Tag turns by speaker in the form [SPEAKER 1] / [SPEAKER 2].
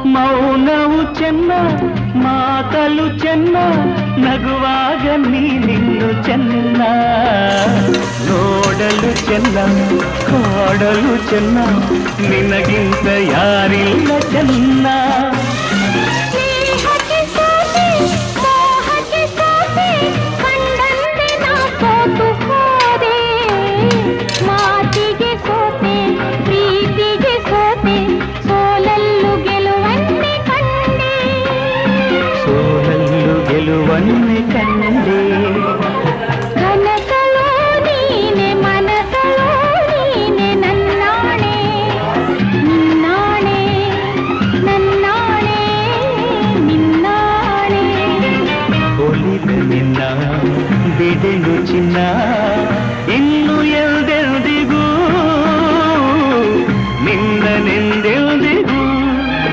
[SPEAKER 1] ಮೌನವು ಚೆನ್ನ ಮಾತಲು ಚೆನ್ನ ನಗುವಾಗ ನೀನಿನ್ನು ಚೆನ್ನ ನೋಡಲು ಚೆನ್ನ ಕಾಡಲು ಚೆನ್ನ ನಿನಗಿಂತ ಯಾರಿಲ್ಲ ಚೆನ್ನ ಗೆಲುವನ್ನೇ ಕಂಡೆ
[SPEAKER 2] ಕನಸಲೋ ನೀನೆ ಮನಸಲೋ ನೀನೆ ನನ್ನಾಣೆ ನಿನ್ನಾಣೆ ನನ್ನಾಣೆ ನಿನ್ನಾಣೆ
[SPEAKER 1] ಒಲಿದ ನಿನ್ನ ಬಿಡೆನು ಚಿನ್ನ